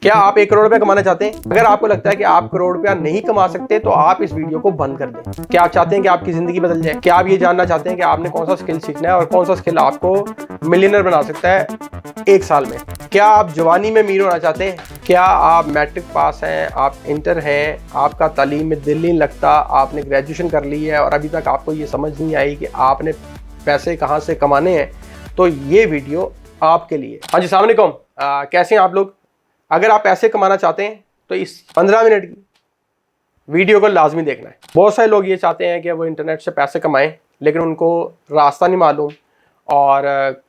क्या आप 1 करोड़ रुपया कमाना चाहते हैं? अगर आपको लगता है कि आप करोड़ रुपया नहीं कमा सकते तो आप इस वीडियो को बंद कर दें। क्या आप चाहते हैं कि आपकी जिंदगी बदल जाए? क्या आप ये जानना चाहते हैं कि आपने कौन सा स्किल सीखना है और कौन सा स्किल आपको मिलियनर बना सकता है 1 साल में? क्या आप जवानी में अमीर होना चाहते हैं? क्या आप मैट्रिक पास हैं, आप इंटर हैं, आपका तालीम में दिल नहीं लगता, आपने ग्रेजुएशन कर ली है और अभी तक आपको ये समझ नहीं आई कि आपने पैसे कहाँ से कमाने हैं? तो ये वीडियो आपके लिए। हाँ जी, अस्सलाम वालेकुम। कैसे हैं आप लोग? अगर आप पैसे कमाना चाहते हैं तो इस 15 मिनट की वीडियो को लाजमी देखना है। बहुत सारे लोग ये चाहते हैं कि वो इंटरनेट से पैसे कमाएं, लेकिन उनको रास्ता नहीं मालूम। और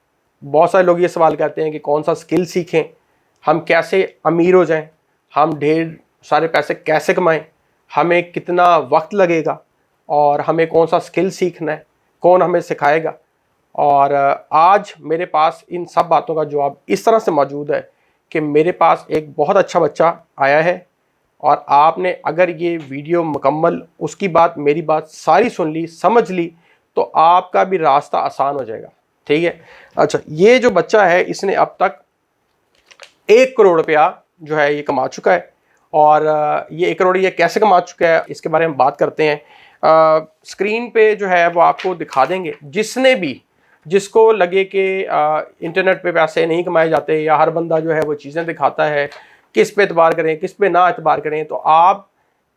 बहुत सारे लोग ये सवाल करते हैं कि कौन सा स्किल सीखें, हम कैसे अमीर हो जाएं, हम ढेर सारे पैसे कैसे कमाएं, हमें कितना वक्त लगेगा और हमें कौन सा स्किल सीखना है, कौन हमें सिखाएगा। और आज मेरे पास इन सब बातों का जवाब इस तरह से मौजूद है कि मेरे पास एक बहुत अच्छा बच्चा आया है और आपने अगर ये वीडियो मुकम्मल उसकी बात मेरी बात सारी सुन ली, समझ ली, तो आपका भी रास्ता आसान हो जाएगा। ठीक है? अच्छा, ये जो बच्चा है इसने अब तक 1 करोड़ रुपया जो है ये कमा चुका है। और ये 1 करोड़ ये कैसे कमा चुका है इसके बारे में बात करते हैं। स्क्रीन पे जो है वो आपको दिखा देंगे। जिसको लगे कि इंटरनेट पे पैसे नहीं कमाए जाते या हर बंदा जो है वो चीज़ें दिखाता है, किस पे एतबार करें किस पे ना एतबार करें, तो आप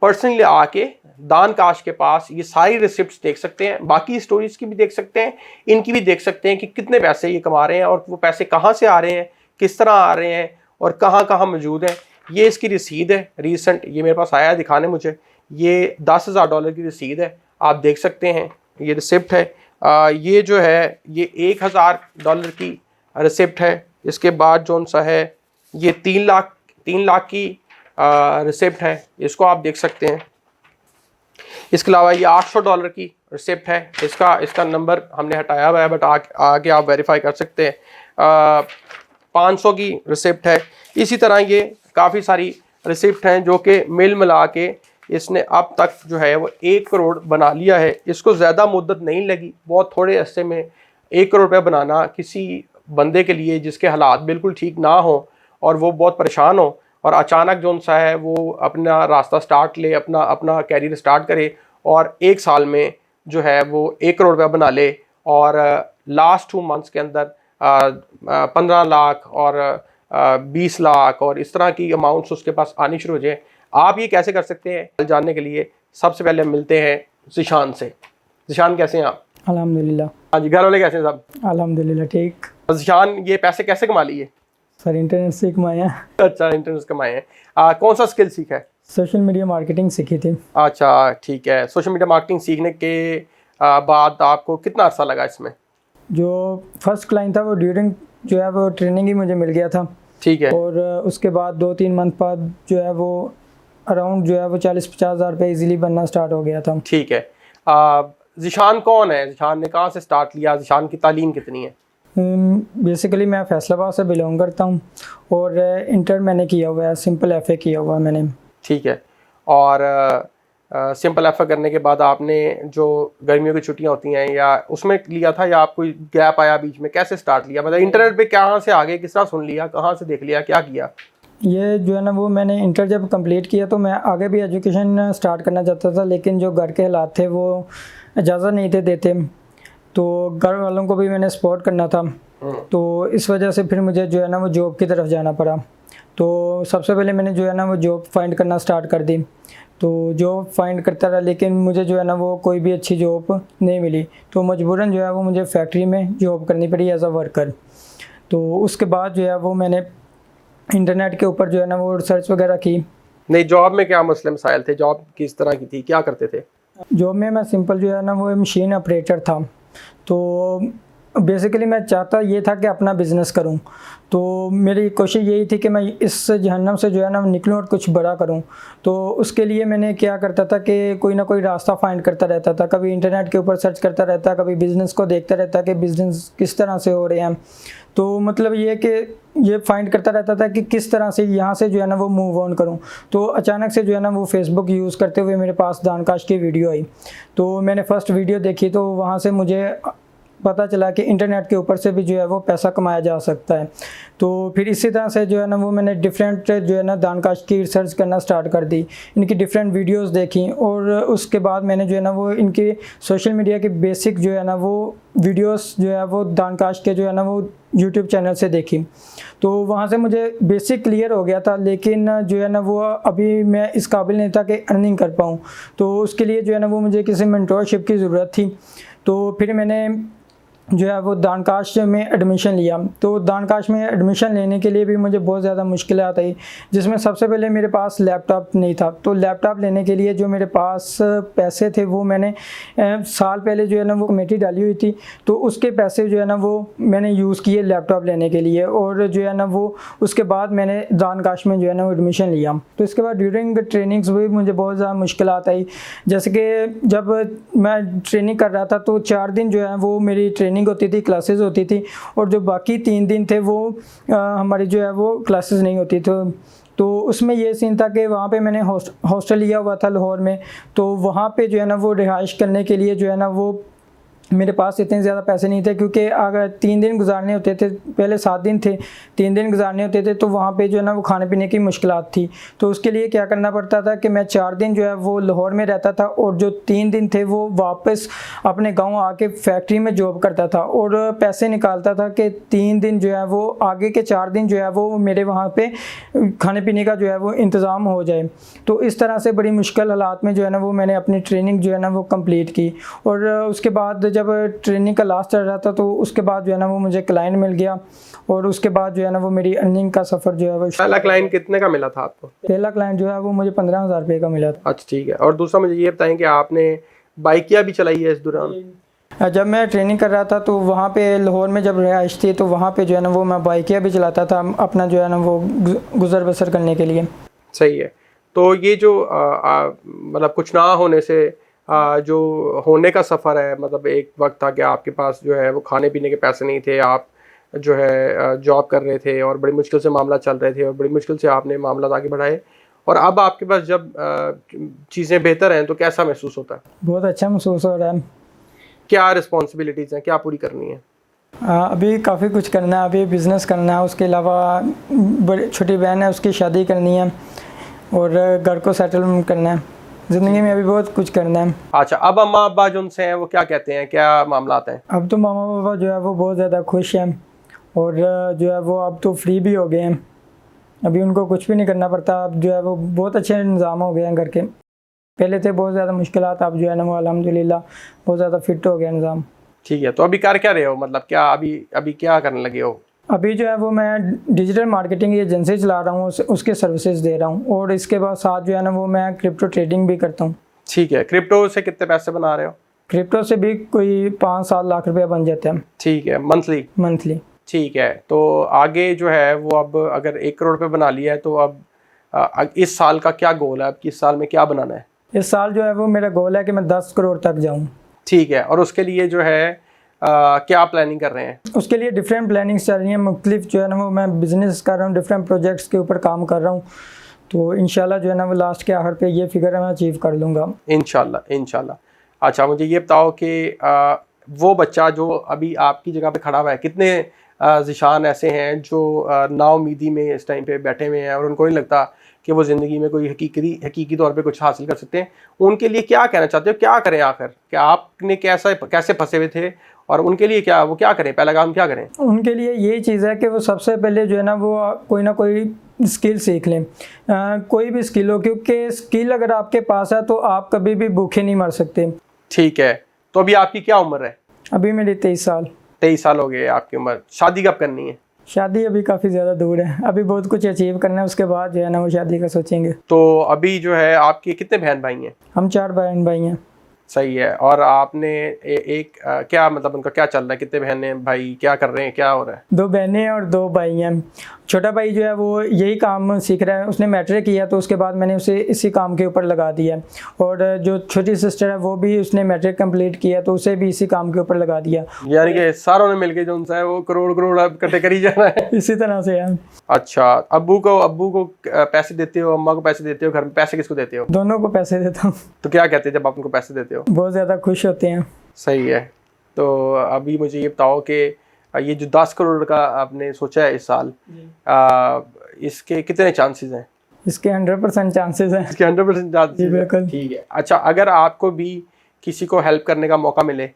पर्सनली आके दान काश के पास ये सारी रिसिप्ट्स देख सकते हैं। बाकी स्टोरीज की भी देख सकते हैं, इनकी भी देख सकते हैं कि कितने पैसे ये कमा रहे हैं और वो पैसे कहाँ से आ रहे हैं, किस तरह आ रहे हैं और कहाँ कहाँ मौजूद हैं। ये इसकी रसीद है रिसेंट, ये मेरे पास आया है दिखाने मुझे। ये $10,000 की रसीद है, आप देख सकते हैं, ये रिसिप्ट है। ये जो है ये $1,000 की रिसिप्ट है। इसके बाद जो सा है ये 3 लाख की रिसिप्ट है, इसको आप देख सकते हैं। इसके अलावा ये $800 की रिसिप्ट है, इसका नंबर हमने हटाया हुआ है बट आगे आप वेरीफाई कर सकते हैं। 500 की रिसिप्ट है। इसी तरह ये काफ़ी सारी रिसिप्ट हैं जो कि मिल मिला के इसने अब तक जो है वो 1 करोड़ बना लिया है। इसको ज़्यादा मुद्दत नहीं लगी, बहुत थोड़े अरसे में 1 करोड़ रुपये बनाना किसी बंदे के लिए जिसके हालात बिल्कुल ठीक ना हो और वो बहुत परेशान हो और अचानक जो सा है वो अपना रास्ता स्टार्ट ले, अपना कैरियर स्टार्ट करे और 1 साल में जो है वो 1 करोड़ रुपया बना ले और लास्ट 2 मंथ्स के अंदर 15 लाख और 20 लाख और इस तरह की अमाउंट्स उसके पास आनी शुरू हो जाए। आप ये कैसे कर सकते हैं जानने के लिए सबसे पहले हम मिलते हैं ज़ीशान से। ज़ीशान कैसे हैं आप? अल्हम्दुलिल्लाह। हाँ जी, घर वाले कैसे हैं सब? अल्हम्दुलिल्लाह ठीक। ज़ीशान ये पैसे कैसे कमा लिए? सर इंटरनेट से कमाए हैं। अच्छा, इंटरनेट से कमाए हैं। कौन सा स्किल सीखा है? सोशल मीडिया मार्केटिंग सीखी थी। अच्छा ठीक है। सोशल मीडिया मार्केटिंग सीखने के बाद आपको कितना अर्सा लगा इसमें? जो फर्स्ट क्लाइंट था वो ड्यूरिंग जो है वो ट्रेनिंग ही मुझे मिल गया था। ठीक है। और उसके बाद 2-3 मंथ बाद जो है वो अराउंड जो है वो 40-50 हज़ार रुपये ईजिली बनना स्टार्ट हो गया था। ठीक है। ज़ीशान कौन है? ज़ीशान ने कहाँ से स्टार्ट लिया? ज़ीशान की तालीम कितनी है? बेसिकली मैं फैसलाबाद से बिलोंग करता हूँ और इंटर मैंने किया हुआ है, सिंपल FA किया हुआ है मैंने। ठीक है। और सिंपल FA करने के बाद आपने जो गर्मियों की छुट्टियां होती हैं या उसमें लिया था या आप कोई गैप आया बीच में? कैसे स्टार्ट लिया? मतलब इंटरनेट पे कहाँ से आगे, किस तरह सुन लिया, कहाँ से देख लिया, क्या किया? ये जो है ना वो मैंने इंटर जब कंप्लीट किया तो मैं आगे भी एजुकेशन स्टार्ट करना चाहता था, लेकिन जो घर के हालात थे वो इजाज़त नहीं थे देते, तो घर वालों को भी मैंने सपोर्ट करना था। तो इस वजह से फिर मुझे जो है ना वो जॉब की तरफ जाना पड़ा। तो सबसे पहले मैंने जो है ना वो जॉब फाइंड करना स्टार्ट कर दी। तो जॉब फाइंड करता रहा लेकिन मुझे जो है ना वो कोई भी अच्छी जॉब नहीं मिली, तो मजबूरन जो है वो मुझे फैक्ट्री में जॉब करनी पड़ी एज अ वर्कर। तो उसके बाद जो है वो मैंने इंटरनेट के ऊपर जो है ना वो रिसर्च वगैरह की। नहीं, जॉब में क्या मसले मसाइल थे? जॉब किस तरह की थी, क्या करते थे? जॉब में मैं सिंपल जो है ना वो मशीन ऑपरेटर था। तो बेसिकली मैं चाहता ये था कि अपना बिज़नेस करूं, तो मेरी कोशिश यही थी कि मैं इस जहन्नम से जो है ना निकलूं और कुछ बड़ा करूं। तो उसके लिए मैंने क्या करता था कि कोई ना कोई रास्ता फाइंड करता रहता था, कभी इंटरनेट के ऊपर सर्च करता रहता, कभी बिज़नेस को देखता रहता कि बिज़नेस किस तरह से हो रहे हैं। तो मतलब ये कि ये फाइंड करता रहता था कि किस तरह से यहाँ से जो है ना वो मूव ऑन करूँ। तो अचानक से जो है ना वो फेसबुक यूज़ करते हुए मेरे पास दानकाश की वीडियो आई। तो मैंने फ़र्स्ट वीडियो देखी तो वहाँ से मुझे पता चला कि इंटरनेट के ऊपर से भी जो है वो पैसा कमाया जा सकता है। तो फिर इसी तरह से जो है ना वो मैंने डिफरेंट जो है ना दानकाश की रिसर्च करना स्टार्ट कर दी, इनकी डिफरेंट वीडियोस देखी और उसके बाद मैंने जो है ना वो इनके सोशल मीडिया के बेसिक जो है ना वो वीडियोस जो है वो दानकाश के जो है ना वो यूट्यूब चैनल से देखी। तो वहाँ से मुझे बेसिक क्लियर हो गया था, लेकिन जो है ना वो अभी मैं इस काबिल नहीं था कि अर्निंग कर पाऊँ। तो उसके लिए जो है ना वो मुझे किसी मेंटोरशिप की ज़रूरत थी। तो फिर मैंने जो है वो दानकाश में एडमिशन लिया। तो दानकाश में एडमिशन लेने के लिए भी मुझे बहुत ज़्यादा मुश्किलात आई, जिसमें सबसे पहले मेरे पास लैपटॉप नहीं था। तो लैपटॉप लेने के लिए जो मेरे पास पैसे थे वो मैंने साल पहले जो है ना वो कमेटी डाली हुई थी, तो उसके पैसे जो है ना वो मैंने यूज़ किए लैपटॉप लेने के लिए। और जो है ना वो उसके बाद मैंने दानकाश में जो है ना वो एडमिशन लिया। तो इसके बाद ड्यूरिंग ट्रेनिंग्स भी मुझे बहुत ज़्यादा मुश्किलात आई। जैसे कि जब मैं ट्रेनिंग कर रहा था तो 4 दिन जो है वो मेरी ट्रेनिंग होती थी, क्लासेस होती थी, और जो बाकी 3 दिन थे वो हमारी जो है वो क्लासेस नहीं होती। तो उसमें ये सीन था कि वहाँ पे मैंने हॉस्टल लिया हुआ था लाहौर में। तो वहाँ पे जो है ना वो रिहाइश करने के लिए जो है ना वो मेरे पास इतने ज़्यादा पैसे नहीं थे, क्योंकि अगर 3 दिन गुजारने होते थे, पहले 7 दिन थे, 3 दिन गुजारने होते थे, तो वहाँ पे जो है ना वो खाने पीने की मुश्किलात थी। तो उसके लिए क्या करना पड़ता था कि मैं 4 दिन जो है वो लाहौर में रहता था और जो 3 दिन थे वो वापस अपने गांव आके फैक्ट्री में जॉब करता था और पैसे निकालता था कि 3 दिन जो है वो आगे के 4 दिन जो है वो मेरे वहाँ पे खाने पीने का जो है वो इंतज़ाम हो जाए। तो इस तरह से बड़ी मुश्किल हालात में जो है ना वो मैंने अपनी ट्रेनिंग जो है ना वो कंप्लीट की। और उसके बाद जब ट्रेनिंग का लास्ट चल रहा था तो उसके बाद जो है ना वो मुझे क्लाइंट मिल गया और उसके बाद जो है ना वो मेरी अर्निंग का सफ़र जो है वो। पहला क्लाइंट कितने का मिला था आपको? पहला क्लाइंट जो है वो मुझे 15,000 रुपये का मिला था। अच्छा, ठीक है। और दूसरा मुझे ये बताएं कि आपने बाइकिया भी चलाई है इस दौरान? जब मैं ट्रेनिंग कर रहा था तो वहाँ पे लाहौर में जब रिहाइश थी तो वहाँ पे जो है ना वो मैं बाइकिया भी चलाता था अपना जो है ना वो गुजर बसर करने के लिए। सही है। तो ये जो मतलब कुछ ना होने से जो होने का सफ़र है, मतलब एक वक्त था कि आपके पास जो है वो खाने पीने के पैसे नहीं थे, आप जो है जॉब कर रहे थे और बड़ी मुश्किल से मामला चल रहे थे और बड़ी मुश्किल से आपने मामला आगे बढ़ाए, और अब आपके पास जब चीज़ें बेहतर हैं तो कैसा महसूस होता है? बहुत अच्छा महसूस हो रहा है। क्या रिस्पॉन्सिबिलिटीज़ हैं, क्या पूरी करनी है? अभी काफ़ी कुछ करना है। अभी बिज़नेस करना है, उसके अलावा बड़ी छोटी बहन है उसकी शादी करनी है और घर को सेटल करना है। ज़िंदगी में अभी बहुत कुछ करना है। अच्छा, अब अम्मा अब्बा जो उनसे हैं वो क्या कहते हैं, क्या मामला आता है? अब तो मामा पापा जो है वो बहुत ज़्यादा खुश हैं और जो है वो अब तो फ्री भी हो गए हैं। अभी उनको कुछ भी नहीं करना पड़ता। अब जो है वो बहुत अच्छे इंतज़ाम हो गए हैं घर के। पहले थे बहुत ज़्यादा मुश्किलात, अब जो है ना वो अल्हम्दुलिल्लाह बहुत ज़्यादा फिट हो गया निज़ाम। ठीक है। तो अभी कर क्या रहे हो, मतलब क्या अभी क्या करने लगे हो? अभी जो है वो मैं डिजिटल मार्केटिंग एजेंसी चला रहा हूँ, उसके सर्विसेज दे रहा हूँ और इसके बाद साथ जो है ना वो मैं क्रिप्टो ट्रेडिंग भी करता हूँ। ठीक है। क्रिप्टो से कितने पैसे बना रहे हो? क्रिप्टो से भी कोई 5-7 लाख रुपया बन जाते हैं। ठीक है। मंथली? ठीक है। तो आगे जो है वो अब अगर 1 करोड़ रुपये बना लिया है तो अब इस साल का क्या गोल है, अब इस साल में क्या बनाना है? इस साल जो है वो मेरा गोल है कि मैं 10 करोड़ तक जाऊँ। ठीक है। और उसके लिए जो है क्या प्लानिंग कर रहे हैं? उसके लिए डिफरेंट प्लानिंग्स चल रही हैं, मुख्तलिफ जो है ना वो मैं बिज़नेस कर रहा हूँ, डिफरेंट प्रोजेक्ट्स के ऊपर काम कर रहा हूँ। तो इंशाल्लाह जो है ना वो लास्ट के आखिर पे ये फिगर मैं अचीव कर लूँगा इंशाल्लाह। अच्छा, मुझे ये बताओ कि वो बच्चा जो अभी आपकी जगह पे खड़ा हुआ है, कितने ज़िशान ऐसे हैं जो नाउमीदी में इस टाइम पे बैठे हुए हैं और उनको नहीं लगता कि वो ज़िंदगी में कोई हकीकी तौर पे कुछ हासिल कर सकते हैं? उनके लिए क्या कहना चाहते हो, क्या करें आखिर? क्या आपने कैसे फंसे हुए थे और उनके लिए वो क्या करें, पहला काम क्या करें? उनके लिए यही चीज़ है कि वो सबसे पहले जो है ना वो कोई ना कोई स्किल सीख लें। कोई भी स्किल हो, क्योंकि स्किल अगर आपके पास है तो आप कभी भी भूखे नहीं मर सकते। ठीक है। तो अभी आपकी क्या उम्र है? अभी मेरी 23 साल। 23 साल हो गए आपकी उम्र। शादी कब करनी है? शादी अभी काफ़ी ज़्यादा दूर है, अभी बहुत कुछ अचीव करना है, उसके बाद जो है ना वो शादी का सोचेंगे। तो अभी जो है आपके कितने बहन भाई हैं? हम 4 बहन भाई हैं। सही है। और आपने क्या मतलब उनका क्या चल रहा है, कितने बहन हैं, भाई क्या कर रहे हैं, क्या हो रहा है? 2 बहनें हैं और 2 भाई हैं। छोटा भाई जो है वो यही काम सीख रहा है, उसने मैट्रिक किया तो उसके बाद मैंने उसे इसी काम के ऊपर लगा दिया। और जो छोटी सिस्टर है वो भी उसने मैट्रिक कंप्लीट किया तो उसे भी इसी काम के ऊपर लगा दिया। यानी कि सारों ने मिलके जो उनसे है वो करोड़ इकट्ठे करी जाना है। इसी तरह से है। अच्छा, अब्बू को पैसे देते हो, अम्मा को पैसे देते हो, घर में पैसे किसको देते हो? दोनों को पैसे देता हूँ। तो क्या कहते हैं जब आप उनको पैसे देते हो? बहुत ज़्यादा खुश होते हैं। सही है। तो अभी मुझे ये बताओ कि ये जो 10 करोड़ का आपने सोचा है इस साल, इसके कितने चांसेस हैं? इसके 100% चांसेस हैं। इसके 100% चांसेस? बिल्कुल। ठीक है। अच्छा, अगर आपको भी किसी को हेल्प करने का मौका मिले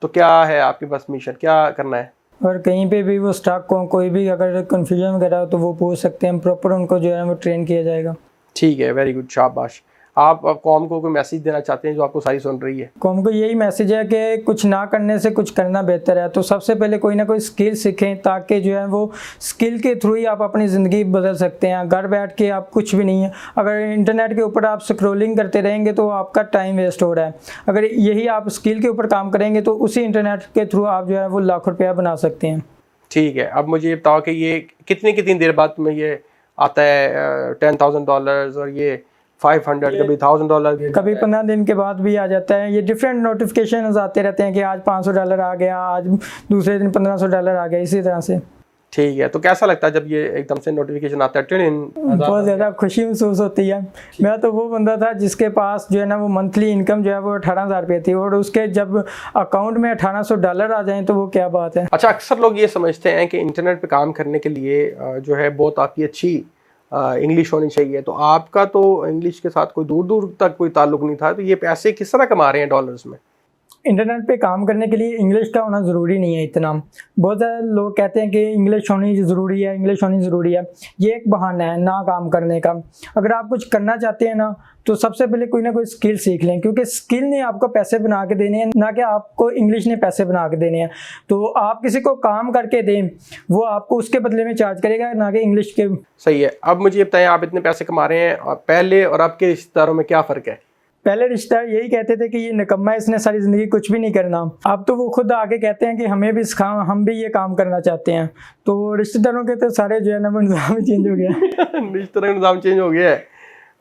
तो क्या है आपके पास मिशन, क्या करना है? और कहीं पे भी वो स्टाफ को कोई भी अगर कन्फ्यूजन वगैरह हो तो वो पूछ सकते हैं, प्रॉपर उनको जो है वो ट्रेन किया जाएगा। ठीक है, वेरी गुड, शाबाश। आप कौम को कोई मैसेज देना चाहते हैं जो आपको सारी सुन रही है? कौम को यही मैसेज है कि कुछ ना करने से कुछ करना बेहतर है। तो सबसे पहले कोई ना कोई स्किल सीखें, ताकि जो है वो स्किल के थ्रू ही आप अपनी ज़िंदगी बदल सकते हैं। घर बैठ के आप कुछ भी नहीं है, अगर इंटरनेट के ऊपर आप स्क्रॉलिंग करते रहेंगे तो आपका टाइम वेस्ट हो रहा है। अगर यही आप स्किल के ऊपर काम करेंगे तो उसी इंटरनेट के थ्रू आप जो है वो लाखों रुपया बना सकते हैं। ठीक है, अब मुझे ये बताओ कि ये कितनी देर बाद में ये आता है $10,000 और ये 500, कभी $1,000, कभी 15 दिन के बाद भी आ जाता है। ये डिफरेंट नोटिफिकेशन आते रहते हैं कि आज $500 आ गया, आज दूसरे दिन $1500 आ गया, इसी तरह से। ठीक है, तो कैसा लगता है जब ये एकदम से नोटिफिकेशन आता है? बहुत ज़्यादा खुशी महसूस होती है। मैं तो वो बंदा था जिसके पास जो है ना वो मंथली इनकम जो है वो 18,000 रुपये थी, और उसके जब अकाउंट में $1800 आ जाएं तो वो क्या बात है। अच्छा, अक्सर लोग ये समझते हैं कि इंटरनेट पे काम करने के लिए जो है बहुत आपकी अच्छी इंग्लिश होनी चाहिए। तो आपका तो इंग्लिश के साथ कोई दूर दूर तक कोई ताल्लुक नहीं था, तो ये पैसे किस तरह कमा रहे हैं डॉलर्स में? इंटरनेट पे काम करने के लिए इंग्लिश का होना ज़रूरी नहीं है इतना। बहुत ज़्यादा लोग कहते हैं कि इंग्लिश होनी ज़रूरी है, इंग्लिश होनी ज़रूरी है। ये एक बहाना है ना काम करने का। अगर आप कुछ करना चाहते हैं ना तो सबसे पहले कोई ना कोई स्किल सीख लें, क्योंकि स्किल ने आपको पैसे बना के देने हैं, ना कि आपको इंग्लिश ने पैसे बना के देने हैं। तो आप किसी को काम करके दें, वो आपको उसके बदले में चार्ज करेगा, ना कि इंग्लिश के। सही है। अब मुझे बताएं, आप इतने पैसे कमा रहे हैं, पहले और अब के रिश्तेदारों में क्या फ़र्क है? पहले रिश्तेदार यही कहते थे कि ये निकम्मा है, इसने सारी ज़िंदगी कुछ भी नहीं करना। अब तो वो खुद आके कहते हैं कि हमें भी सिखाओ, हम भी ये काम करना चाहते हैं। तो रिश्तेदारों के तो सारे जो है ना वो निज़ाम चेंज हो गया। रिश्तेदारों का निज़ाम चेंज हो गया है।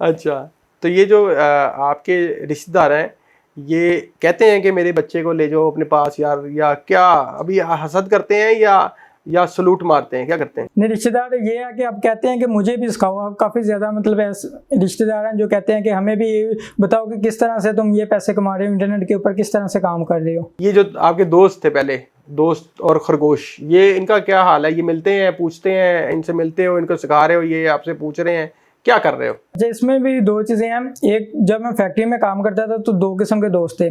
अच्छा, तो ये जो आपके रिश्तेदार हैं, ये कहते हैं कि मेरे बच्चे को ले जाओ अपने पास यार, या क्या अभी हसद करते हैं या सलूट मारते हैं, क्या करते हैं? नहीं, रिश्तेदार ये है कि आप कहते हैं कि मुझे भी सिखाओ। आप काफ़ी ज़्यादा मतलब ऐसे रिश्तेदार हैं जो कहते हैं कि हमें भी बताओ कि किस तरह से तुम ये पैसे कमा रहे हो, इंटरनेट के ऊपर किस तरह से काम कर रहे हो। ये जो आपके दोस्त थे पहले, दोस्त और खरगोश, ये इनका क्या हाल है? ये मिलते हैं, पूछते हैं, इनसे मिलते हो, इनको सिखा रहे हो, ये आपसे पूछ रहे हैं, क्या कर रहे हो? अच्छा, इसमें भी दो चीज़ें हैं। एक, जब मैं फैक्ट्री में काम करता था तो दो किस्म के दोस्त थे।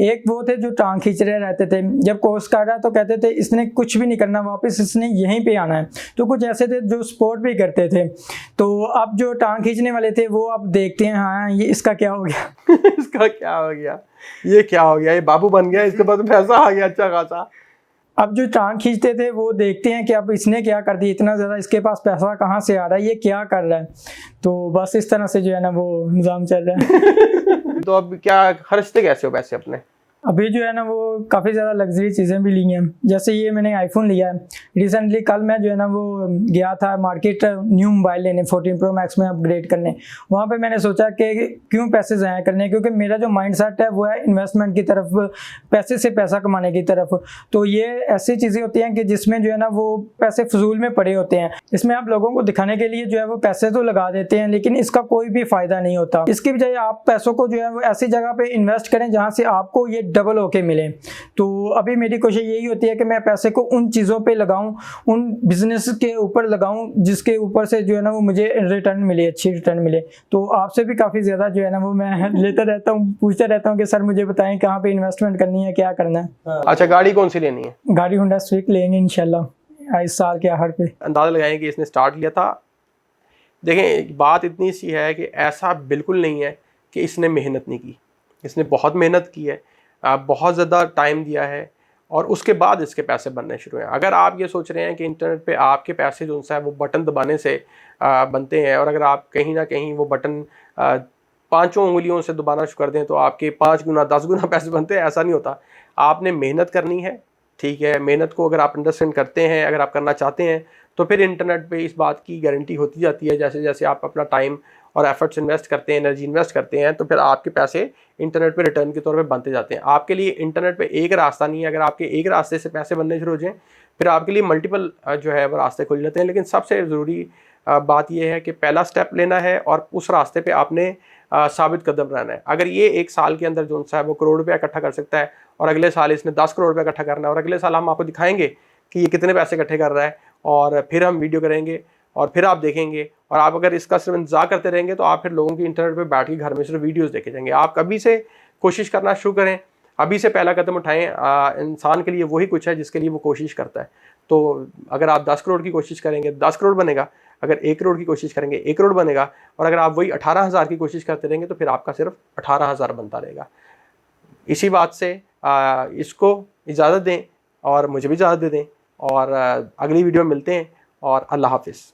एक वो थे जो टांग खींच रहे रहते थे, जब कोर्स काटा तो कहते थे इसने कुछ भी नहीं करना, वापस इसने यहीं पे आना है। तो कुछ ऐसे थे जो सपोर्ट भी करते थे। तो अब जो टांग खींचने वाले थे वो अब देखते हैं, हाँ ये इसका क्या हो गया। इसका क्या हो गया, ये क्या हो गया, ये बाबू बन गया, इसके पास पैसा आ गया अच्छा खासा। अब जो टांग खींचते थे वो देखते हैं कि अब इसने क्या कर दिया, इतना ज़्यादा इसके पास पैसा कहाँ से आ रहा है, ये क्या कर रहा है। तो बस इस तरह से जो है ना वो निज़ाम चल रहा है। तो अब क्या खर्चते कैसे हो पैसे अपने? अभी जो है ना वो काफ़ी ज़्यादा लग्जरी चीज़ें भी ली हैं। जैसे ये मैंने आईफोन लिया है रिसेंटली, कल मैं जो है ना वो गया था मार्केट न्यू मोबाइल लेने 14 Pro Max में अपग्रेड करने। वहाँ पे मैंने सोचा कि क्यों पैसे ज़ाया करने, क्योंकि मेरा जो माइंडसेट है वो है इन्वेस्टमेंट की तरफ, पैसे से पैसा कमाने की तरफ। तो ये ऐसी चीज़ें होती हैं कि जिसमें जो है ना वो पैसे फजूल में पड़े होते हैं। इसमें आप लोगों को दिखाने के लिए जो है वो पैसे तो लगा देते हैं, लेकिन इसका कोई भी फ़ायदा नहीं होता। इसकी बजाय आप पैसों को जो है वो ऐसी जगह पर इन्वेस्ट करें जहाँ से आपको ये डबल होके मिले। तो अभी मेरी कोशिश यही होती है कि मैं पैसे को उन चीज़ों पे लगाऊं, उन बिजनेस के ऊपर लगाऊं जिसके ऊपर से जो है ना वो मुझे रिटर्न मिले, अच्छी रिटर्न मिले। तो आपसे भी काफ़ी ज़्यादा जो है ना वो मैं लेता रहता हूँ, पूछता रहता हूँ कि सर मुझे बताएं कहाँ पे इन्वेस्टमेंट करनी है, क्या करना है। अच्छा, गाड़ी कौन सी लेनी है? गाड़ी होंडा स्विफ्ट लेंगे इंशाल्लाह इस साल के आखिर पे। अंदाज़ा लगाएं कि इसने स्टार्ट लिया था। देखें, बात इतनी सी है कि ऐसा बिल्कुल नहीं है कि इसने मेहनत नहीं की। इसने बहुत मेहनत की है, बहुत ज़्यादा टाइम दिया है, और उसके बाद इसके पैसे बनने शुरू हैं। अगर आप ये सोच रहे हैं कि इंटरनेट पे आपके पैसे जो है वो बटन दबाने से बनते हैं, और अगर आप कहीं ना कहीं वो बटन 5 उंगलियों से दबाना शुरू कर दें तो आपके 5 गुना 10 गुना पैसे बनते हैं, ऐसा नहीं होता। आपने मेहनत करनी है, ठीक है। मेहनत को अगर आप अंडरस्टैंड करते हैं, अगर आप करना चाहते हैं, तो फिर इंटरनेट पे इस बात की गारंटी होती जाती है। जैसे जैसे आप अपना टाइम और एफर्ट्स इन्वेस्ट करते हैं, एनर्जी इन्वेस्ट करते हैं, तो फिर आपके पैसे इंटरनेट पे रिटर्न के तौर पे बनते जाते हैं। आपके लिए इंटरनेट पे एक रास्ता नहीं है। अगर आपके एक रास्ते से पैसे बनने शुरू हो जाएँ, फिर आपके लिए मल्टीपल जो है वो रास्ते खुल जाते हैं। लेकिन सबसे ज़रूरी बात यह है कि पहला स्टेप लेना है और उस रास्ते पे आपने साबित कदम रहना है। अगर ये 1 साल के अंदर जो है वो करोड़ रुपया इकट्ठा कर सकता है और अगले साल इसने 10 करोड़ रुपया इकट्ठा करना है और अगले साल हम आपको दिखाएंगे कि ये कितने पैसे इकट्ठे कर रहा है, और फिर हम वीडियो करेंगे और फिर आप देखेंगे। और आप अगर इसका सिर्फ इंतजार करते रहेंगे तो आप फिर लोगों की इंटरनेट पे बैठ के घर में सिर्फ वीडियोस देखे जाएंगे। आप कभी से कोशिश करना शुरू करें, अभी से पहला कदम उठाएं। इंसान के लिए वही कुछ है जिसके लिए वो कोशिश करता है। तो अगर आप 10 करोड़ की कोशिश करेंगे 10 करोड़ बनेगा, अगर 1 करोड़ की कोशिश करेंगे 1 करोड़ बनेगा, और अगर आप वही 18,000 की कोशिश करते रहेंगे तो फिर आपका सिर्फ 18,000 बनता रहेगा। इसी बात से इसको इजाज़त दें और मुझे भी इजाज़त दे दें, और अगली वीडियो में मिलते हैं, और अल्लाह हाफिज़।